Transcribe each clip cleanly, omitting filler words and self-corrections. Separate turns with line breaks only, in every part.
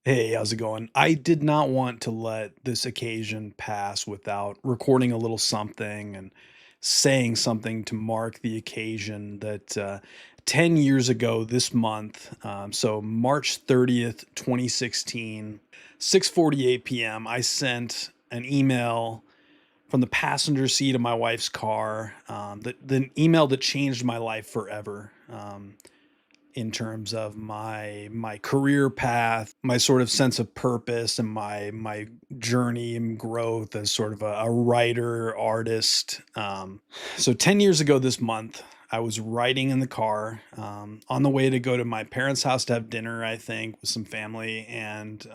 Hey, how's it going? I did not want to let this occasion pass without recording a little something and saying something to mark the occasion that 10 years ago this month, so March 30th, 2016, 6:48 p.m., I sent an email from the passenger seat of my wife's car, the email that changed my life forever. In terms of my career path, my sort of sense of purpose, and my journey and growth as sort of a writer, artist. So 10 years ago this month, I was riding in the car on the way to go to my parents' house to have dinner, I think, with some family, and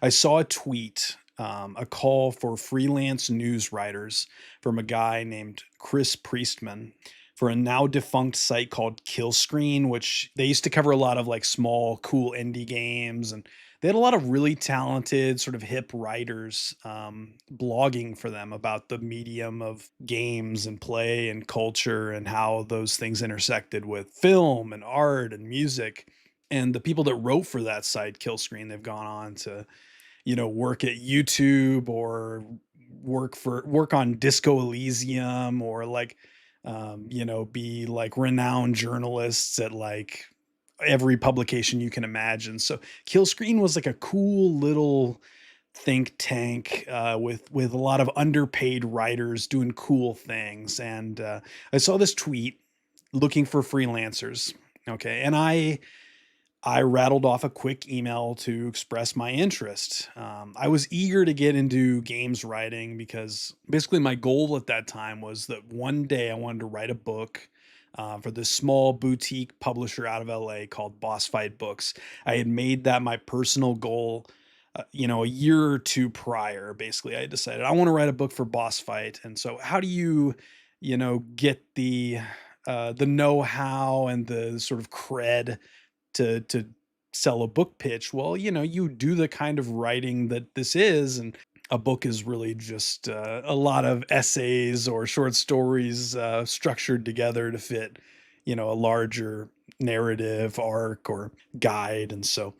I saw a tweet. A call for freelance news writers from a guy named Chris Priestman for a now defunct site called Kill Screen, which they used to cover a lot of like small, cool indie games. And they had a lot of really talented, sort of hip writers blogging for them about the medium of games and play and culture and how those things intersected with film and art and music. And the people that wrote for that site, Kill Screen, they've gone on to, work at YouTube or work on Disco Elysium or like be like renowned journalists at like every publication you can imagine. So Kill Screen was like a cool little think tank with a lot of underpaid writers doing cool things. And I saw this tweet looking for freelancers. Okay, and I rattled off a quick email to express my interest. I was eager to get into games writing because basically my goal at that time was that one day I wanted to write a book for this small boutique publisher out of LA called Boss Fight Books. I had made that my personal goal, a year or two prior. Basically, I decided I want to write a book for Boss Fight. And so, how do you, get the know-how and the sort of cred to sell a book pitch? Well, you do the kind of writing that this is, and a book is really just a lot of essays or short stories structured together to fit, a larger narrative arc or guide. And so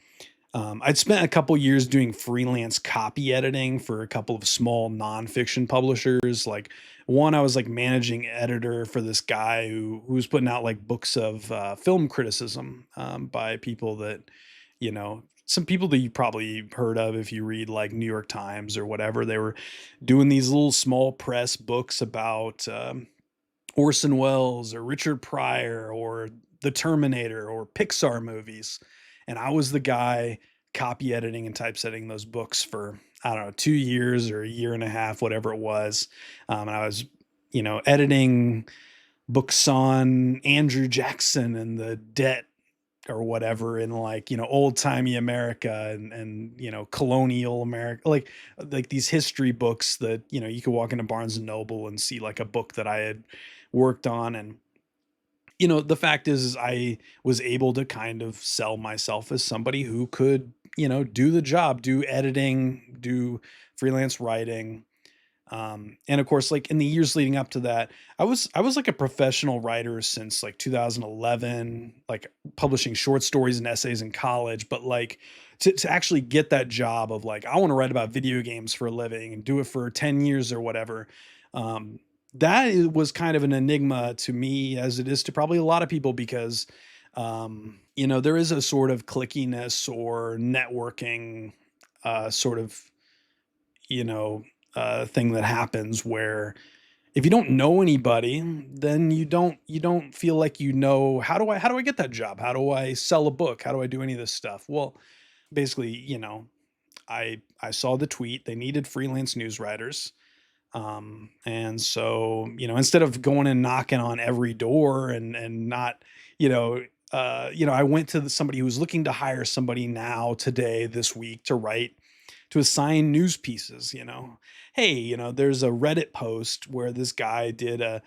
I'd spent a couple years doing freelance copy editing for a couple of small nonfiction publishers. Like one, I was like managing editor for this guy who was putting out like books of film criticism by people that, some people that you probably heard of if you read like New York Times or whatever. They were doing these little small press books about Orson Welles or Richard Pryor or The Terminator or Pixar movies. And I was the guy copy editing and typesetting those books for, I don't know, 2 years or a year and a half, whatever it was. And I was, editing books on Andrew Jackson and the debt or whatever in like, old timey America and, colonial America, like these history books that, you could walk into Barnes and Noble and see like a book that I had worked on. And the fact is I was able to kind of sell myself as somebody who could, do the job, do editing, do freelance writing. And of course, like in the years leading up to that, I was like a professional writer since like 2011, like publishing short stories and essays in college. But like to actually get that job of like, I want to write about video games for a living and do it for 10 years or whatever. Um, was kind of an enigma to me as it is to probably a lot of people because, there is a sort of clickiness or networking, sort of, you know, thing that happens where if you don't know anybody, then you don't feel like how do I get that job? How do I sell a book? How do I do any of this stuff? Well, basically, I saw the tweet. They needed freelance news writers. And so, instead of going and knocking on every door and not, you know, I went to somebody who was looking to hire somebody now, today, this week to write, to assign news pieces. Hey, there's a Reddit post where this guy did an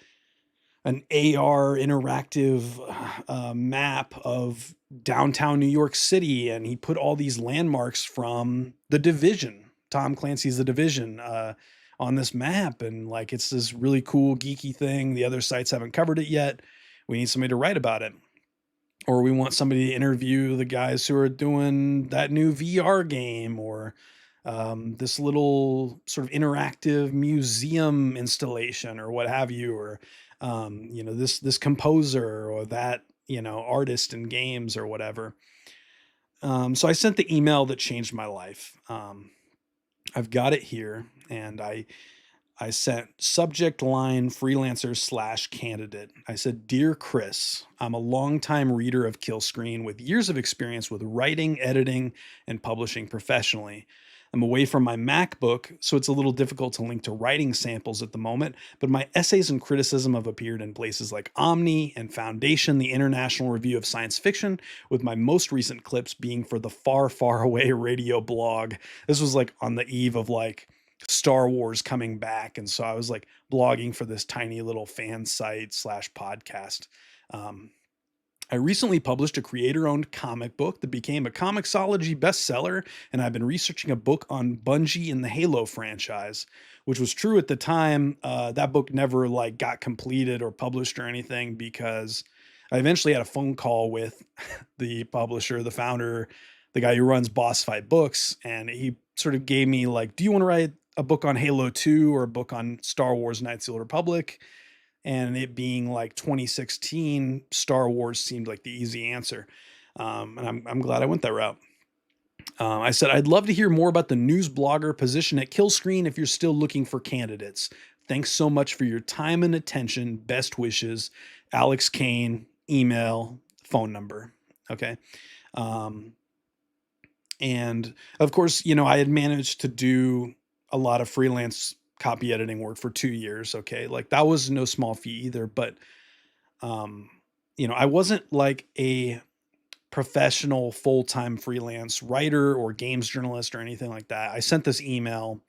AR interactive map of downtown New York City, and he put all these landmarks from The Division, Tom Clancy's The Division, on this map, and like it's this really cool geeky thing. The other sites haven't covered it yet. We need somebody to write about it. or we want somebody to interview the guys who are doing that new VR game, or this little sort of interactive museum installation, or what have you, or this composer, or that artist in games or whatever. So I sent the email that changed my life. I've got it here, and I sent subject line freelancer slash candidate. I said, "Dear Chris, I'm a longtime reader of Kill Screen with years of experience with writing, editing, and publishing professionally. I'm away from my MacBook, so it's a little difficult to link to writing samples at the moment, but my essays and criticism have appeared in places like Omni and Foundation, the International Review of Science Fiction, with my most recent clips being for the Far, Far Away radio blog." This was like on the eve of like Star Wars coming back. And so I was like blogging for this tiny little fan site slash podcast. Um, I recently published a creator owned comic book that became a Comixology bestseller, and I've been researching a book on Bungie and the Halo franchise, which was true at the time. That book never like got completed or published or anything because I eventually had a phone call with the publisher, the founder, the guy who runs Boss Fight Books, and he sort of gave me like, "Do you want to write a book on Halo 2 or a book on Star Wars Knights of the Old Republic?" And it being like 2016, Star Wars seemed like the easy answer. And I'm glad I went that route. I said, "I'd love to hear more about the news blogger position at Killscreen if you're still looking for candidates. Thanks so much for your time and attention. Best wishes, Alex Kane." Email, phone number. Okay. Um, and of course, I had managed to do a lot of freelance copy editing work for 2 years. Okay. Like that was no small feat either. But, um, I wasn't like a professional full time freelance writer or games journalist or anything like that. I sent this email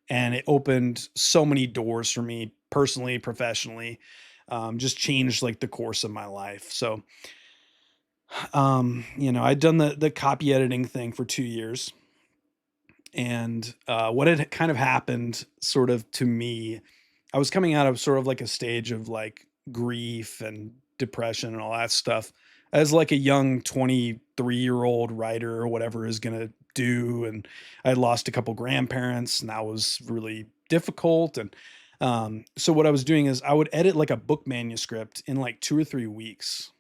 and it opened so many doors for me personally, professionally, just changed like the course of my life. So, I'd done the copy editing thing for 2 years. And what had kind of happened sort of to me, I was coming out of sort of like a stage of like grief and depression and all that stuff as like a young 23-year-old writer or whatever is going to do. And I had lost a couple grandparents, and that was really difficult. And so what I was doing is I would edit like a book manuscript in like 2 or 3 weeks,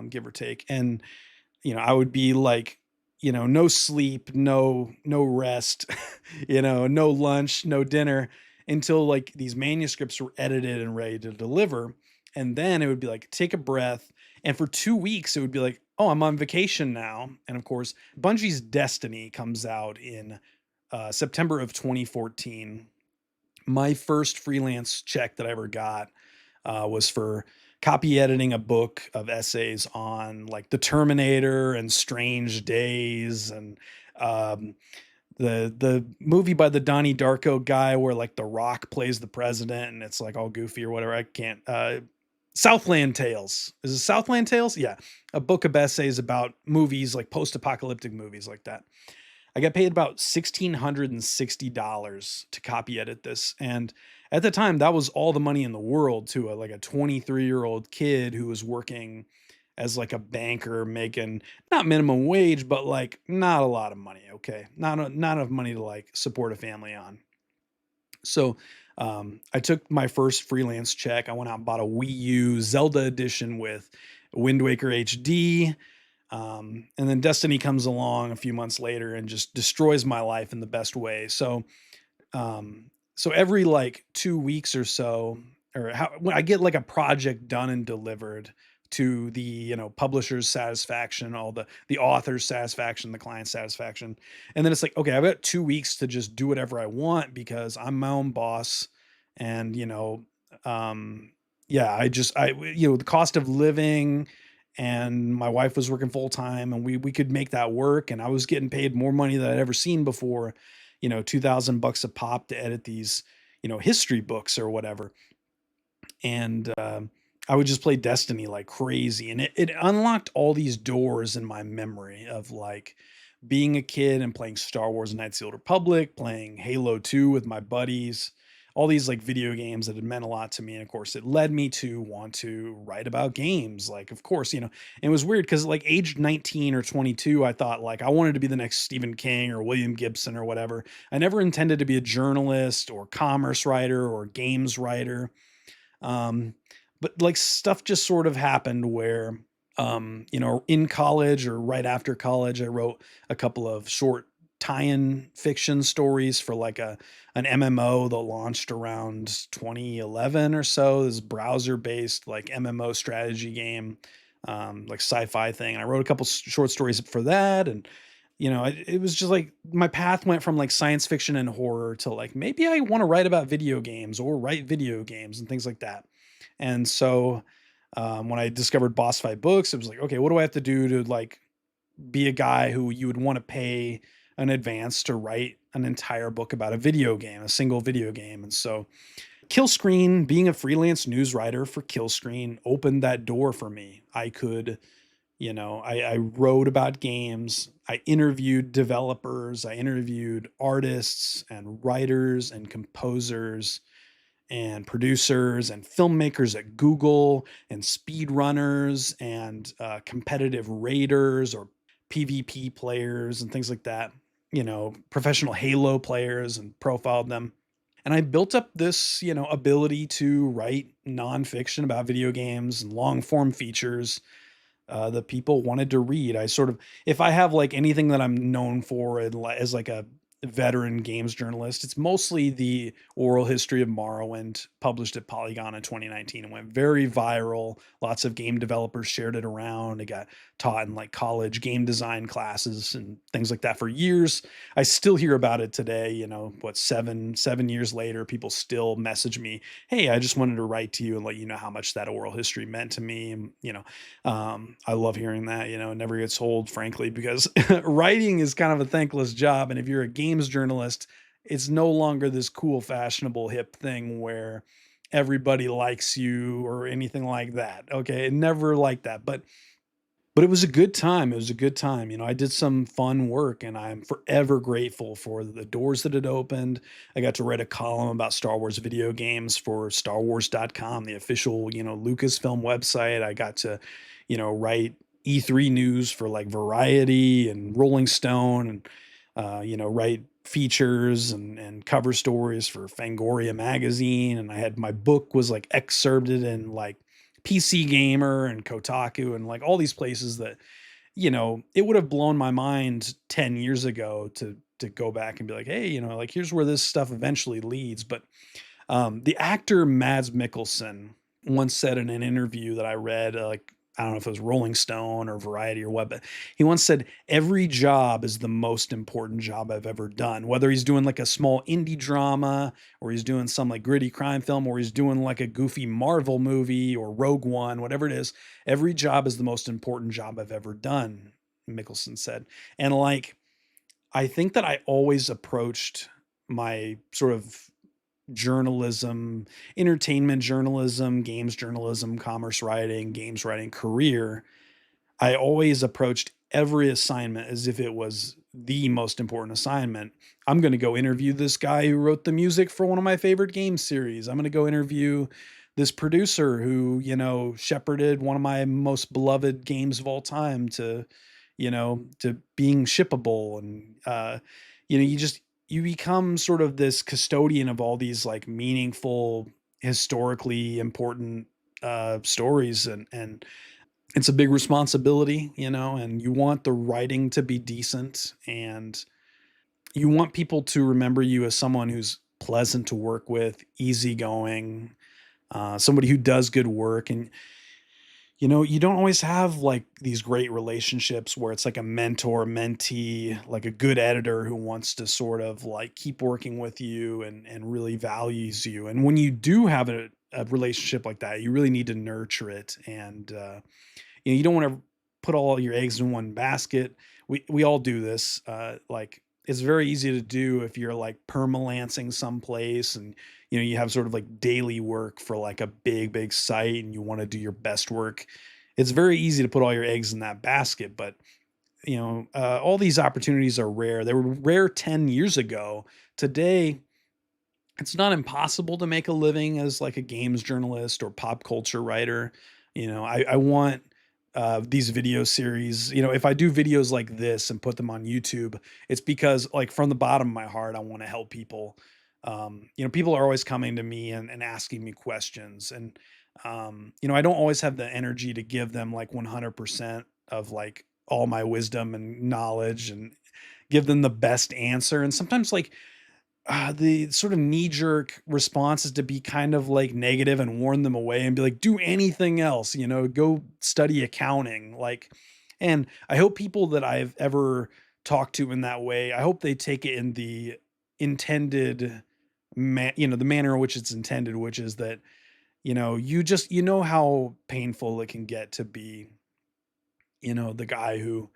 give or take. And I would be like, no sleep, no rest, no lunch, no dinner until like these manuscripts were edited and ready to deliver. And then it would be like, take a breath. And for 2 weeks, it would be like, oh, I'm on vacation now. And of course, Bungie's Destiny comes out in September of 2014. My first freelance check that I ever got was for copy editing a book of essays on like the Terminator and Strange Days, and um, the movie by the Donnie Darko guy where like The Rock plays the president and it's like all goofy or whatever. I can't. Southland Tales. Is it Southland Tales? Yeah, a book of essays about movies like post-apocalyptic movies like that. I got paid about $1,660 to copy edit this. And at the time, that was all the money in the world to like a 23-year-old kid who was working as like a banker, making not minimum wage, but like not a lot of money. Okay. Not enough money to like support a family on. So I took my first freelance check. I went out and bought a Wii U Zelda edition with Wind Waker HD. And then Destiny comes along a few months later and just destroys my life in the best way. So every like 2 weeks or so, or when I get like a project done and delivered to the publisher's satisfaction, all the author's satisfaction, the client's satisfaction, and then it's like, okay, I've got 2 weeks to just do whatever I want because I'm my own boss, and um, yeah, the cost of living, and my wife was working full time, and we could make that work, and I was getting paid more money than I'd ever seen before, 2,000 bucks a pop to edit these, history books or whatever. And I would just play Destiny like crazy, and it unlocked all these doors in my memory of like being a kid and playing Star Wars Knights of the Old Republic, playing Halo 2 with my buddies, all these like video games that had meant a lot to me. And of course, it led me to want to write about games. Like, of course, and it was weird because like age 19 or 22, I thought like I wanted to be the next Stephen King or William Gibson or whatever. I never intended to be a journalist or commerce writer or games writer. Um, but like stuff just sort of happened where, in college or right after college, I wrote a couple of short tie-in fiction stories for like an MMO that launched around 2011 or so. This browser-based like MMO strategy game, like sci-fi thing. And I wrote a couple short stories for that, and it was just like my path went from like science fiction and horror to like maybe I want to write about video games or write video games and things like that. And so when I discovered Boss Fight Books, it was like, okay, what do I have to do to like be a guy who you would want to pay an advance to write an entire book about a video game, a single video game? And so Killscreen, being a freelance news writer for Killscreen, opened that door for me. I could, I wrote about games. I interviewed developers. I interviewed artists and writers and composers and producers and filmmakers at Google and speedrunners and competitive raiders or PvP players and things like that, professional Halo players, and profiled them. And I built up this, ability to write nonfiction about video games and long form features that people wanted to read. I sort of, if I have like anything that I'm known for as like a veteran games journalist, it's mostly the oral history of Morrowind, published at Polygon in 2019. It went very viral. Lots of game developers shared it around. It got taught in like college game design classes and things like that for years. I still hear about it today. What, 7 years later, people still message me, "Hey, I just wanted to write to you and let you know how much that oral history meant to me." I love hearing that. It never gets old, frankly, because writing is kind of a thankless job. And if you're a games journalist, it's no longer this cool, fashionable, hip thing where everybody likes you or anything like that. Okay. It never like that. But it was a good time. It was a good time. I did some fun work, and I'm forever grateful for the doors that it opened. I got to write a column about Star Wars video games for starwars.com, the official, Lucasfilm website. I got to, write E3 news for like Variety and Rolling Stone, and write features and cover stories for Fangoria magazine. And I had, my book was like excerpted in like PC Gamer and Kotaku and like all these places that, it would have blown my mind 10 years ago to go back and be like, hey, like here's where this stuff eventually leads. But the actor Mads Mikkelsen once said in an interview that I read, like, I don't know if it was Rolling Stone or Variety or what, but he once said, every job is the most important job I've ever done. Whether he's doing like a small indie drama, or he's doing some like gritty crime film, or he's doing like a goofy Marvel movie or Rogue One, whatever it is, every job is the most important job I've ever done, Mickelson said. And like, I think that I always approached my sort of journalism, entertainment journalism, games journalism, commerce writing, games writing career, I always approached every assignment as if it was the most important assignment. I'm going to go interview this guy who wrote the music for one of my favorite game series. I'm going to go interview this producer who, shepherded one of my most beloved games of all time to being shippable. And, you become sort of this custodian of all these like meaningful, historically important stories. And it's a big responsibility, and you want the writing to be decent, and you want people to remember you as someone who's pleasant to work with, easygoing, somebody who does good work. And you don't always have like these great relationships where it's like a mentor mentee, like a good editor who wants to sort of like keep working with you and really values you. And when you do have a relationship like that, you really need to nurture it. And you don't want to put all your eggs in one basket. We all do this. Like, it's very easy to do if you're like permalancing someplace, and you have sort of like daily work for like a big site, and you want to do your best work. It's very easy to put all your eggs in that basket. But all these opportunities are rare. They were rare 10 years ago. Today, It's not impossible to make a living as like a games journalist or pop culture writer. I want these video series. If I do videos like this and put them on YouTube, it's because like from the bottom of my heart, I want to help people. People are always coming to me and asking me questions, and I don't always have the energy to give them like 100% of like all my wisdom and knowledge and give them the best answer. And sometimes like the sort of knee jerk response is to be kind of like negative and warn them away and be like, do anything else, go study accounting. Like, and I hope people that I've ever talked to in that way, I hope they take it in the intended the manner in which it's intended, which is that, you know how painful it can get to be the guy who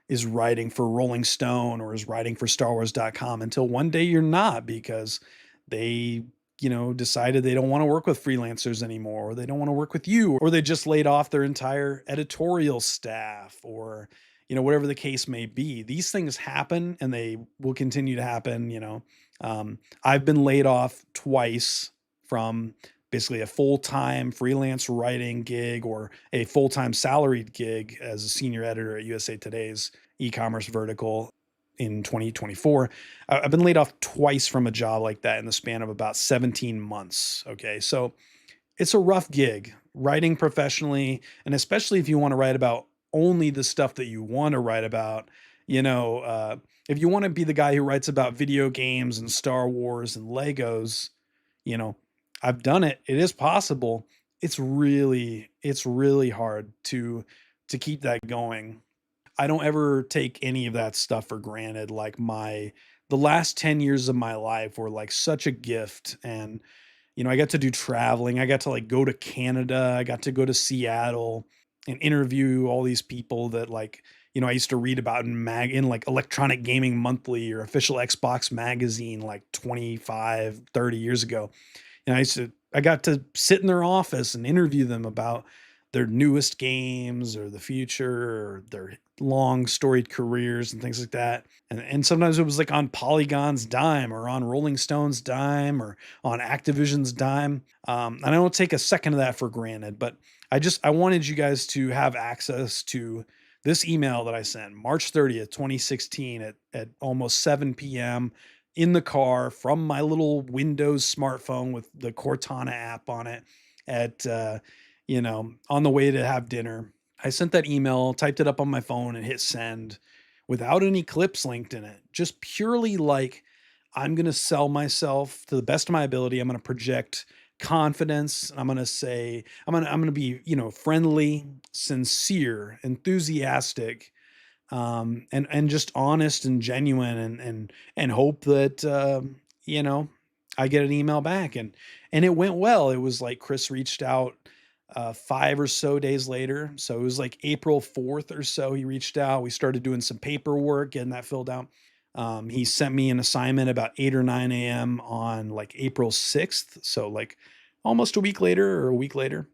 is writing for Rolling Stone or is writing for StarWars.com until one day you're not because they, decided they don't want to work with freelancers anymore, or they don't want to work with you, or they just laid off their entire editorial staff, or, whatever the case may be. These things happen and they will continue to happen. I've been laid off twice from basically a full-time freelance writing gig or a full-time salaried gig as a senior editor at USA Today's e-commerce vertical in 2024. I've been laid off twice from a job like that in the span of about 17 months. Okay. So it's a rough gig writing professionally. And especially if you want to write about only the stuff that you want to write about, if you want to be the guy who writes about video games and Star Wars and Legos, you know, I've done it. It is possible. It's really hard to keep that going. I don't ever take any of that stuff for granted. Like the last 10 years of my life were like such a gift. And I got to do traveling. I got to like go to Canada. I got to go to Seattle and interview all these people that like, I used to read about in like Electronic Gaming Monthly or Official Xbox Magazine like 25, 30 years ago. And I got to sit in their office and interview them about their newest games or the future or their long storied careers and things like that. And sometimes it was like on Polygon's dime or on Rolling Stone's dime or on Activision's dime. And I don't take a second of that for granted, but I wanted you guys to have access to this email that I sent March 30th, 2016 at almost 7 p.m. in the car from my little Windows smartphone with the Cortana app on it at, on the way to have dinner. I sent that email, typed it up on my phone, and hit send without any clips linked in it. Just purely like, I'm going to sell myself to the best of my ability. I'm going to project confidence. I'm going to say, I'm going to be, friendly, sincere, enthusiastic, and just honest and genuine, and hope that you know I get an email back, and it went well. It was like Chris reached out 5 or so days later, so it was like April 4th or so. He reached out. We started doing some paperwork, getting that filled out. He sent me an assignment about 8 or 9 a.m. on like April 6th, so like almost a week later or a week later.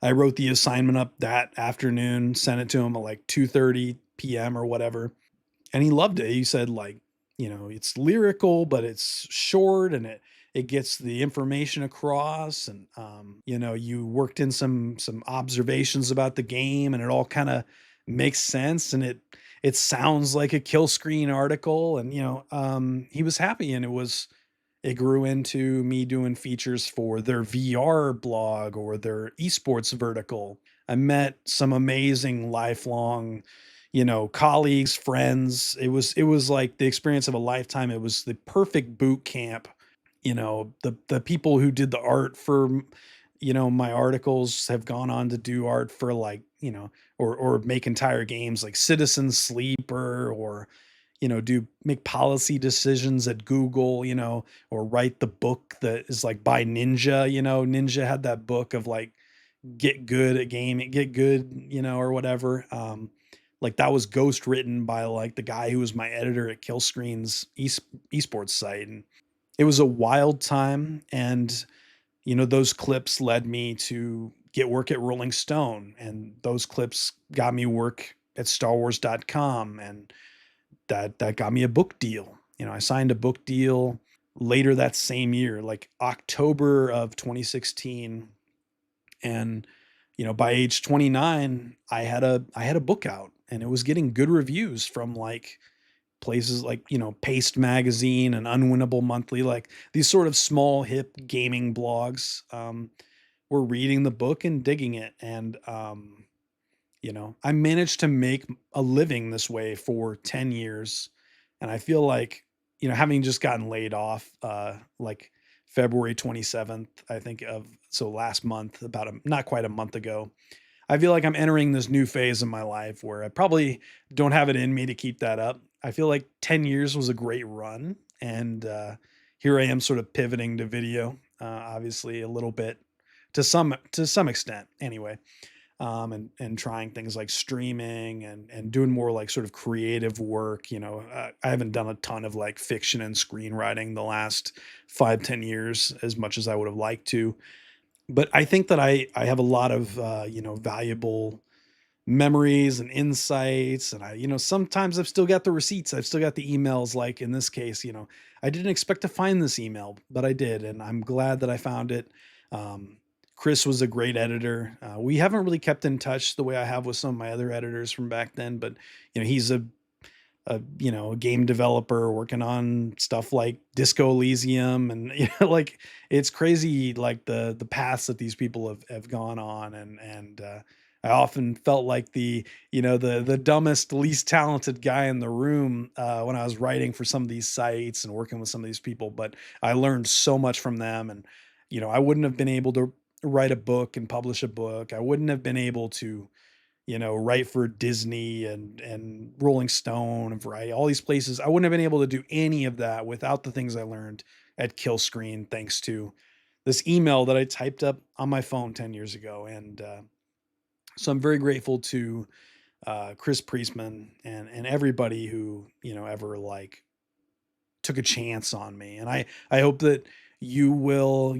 I wrote the assignment up that afternoon, sent it to him at like 2:30 p.m. or whatever. And he loved it. He said like, it's lyrical, but it's short and it gets the information across. And you worked in some observations about the game and it all kind of makes sense, and it sounds like a kill screen article. And he was happy, and it grew into me doing features for their VR blog or their esports vertical. I met some amazing lifelong, colleagues, friends. It was like the experience of a lifetime. It was the perfect boot camp. The people who did the art for my articles have gone on to do art for like, or make entire games like Citizen Sleeper, or do make policy decisions at Google, or write the book that is like by Ninja. Ninja had that book of like get good at gaming, get good, or whatever. Like that was ghost written by like the guy who was my editor at Killscreen's esports site. And it was a wild time. And, those clips led me to get work at Rolling Stone. And those clips got me work at StarWars.com. And that got me a book deal. I signed a book deal later that same year, like October of 2016. And, by age 29, I had a book out and it was getting good reviews from like places like, Paste Magazine and Unwinnable Monthly, like these sort of small hip gaming blogs. Were reading the book and digging it. And I managed to make a living this way for 10 years. And I feel like, having just gotten laid off, like February 27th, I think of, so last month, about not quite a month ago, I feel like I'm entering this new phase in my life where I probably don't have it in me to keep that up. I feel like 10 years was a great run. And here I am sort of pivoting to video, obviously a little bit to some extent anyway, and trying things like streaming and doing more like sort of creative work. I haven't done a ton of like fiction and screenwriting the last 5-10 years as much as I would have liked to, but I think that I have a lot of valuable memories and insights. And sometimes I've still got the receipts, I've still got the emails. Like in this case, I didn't expect to find this email, but I did, and I'm glad that I found it. um, Chris was a great editor. We haven't really kept in touch the way I have with some of my other editors from back then, but he's a game developer working on stuff like Disco Elysium. And like it's crazy, like the paths that these people have gone on. And I often felt like the dumbest, least talented guy in the room when I was writing for some of these sites and working with some of these people. But I learned so much from them. And I wouldn't have been able to write a book and publish a book. I wouldn't have been able to write for Disney and Rolling Stone and Variety, all these places. I wouldn't have been able to do any of that without the things I learned at Kill Screen, thanks to this email that I typed up on my phone 10 years ago. And so I'm very grateful to Chris Priestman and everybody who, ever like took a chance on me. And I hope that you will,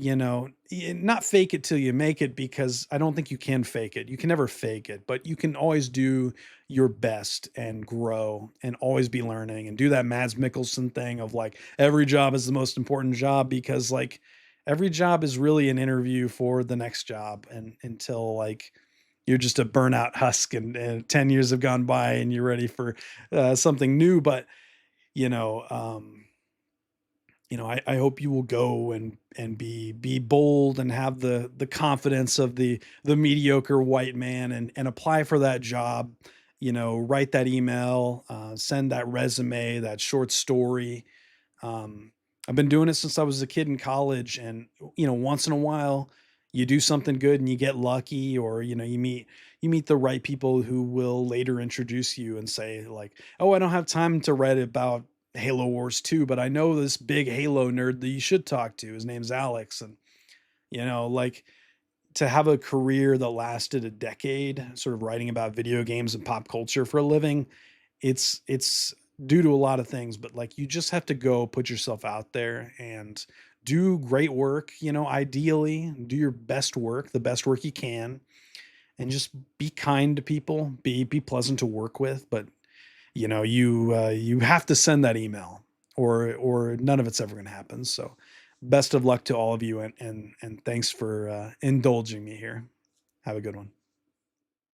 not fake it till you make it, because I don't think you can fake it. You can never fake it, but you can always do your best and grow and always be learning and do that Mads Mikkelsen thing of like every job is the most important job, because like every job is really an interview for the next job. And until like you're just a burnout husk, and 10 years have gone by and you're ready for something new. But you know, um, I hope you will go and be bold and have the confidence of the mediocre white man, and apply for that job. Write that email, send that resume, that short story. um, I've been doing it since I was a kid in college. And once in a while you do something good and you get lucky, or you meet the right people who will later introduce you and say like, oh, I don't have time to write about Halo Wars 2, but I know this big Halo nerd that you should talk to. His name's Alex. And like, to have a career that lasted a decade, sort of writing about video games and pop culture for a living, it's due to a lot of things. But like, you just have to go put yourself out there and do great work. Ideally, do your best work, the best work you can, and just be kind to people, be pleasant to work with. But you have to send that email, or none of it's ever going to happen. So best of luck to all of you, and thanks for indulging me here. Have a good one.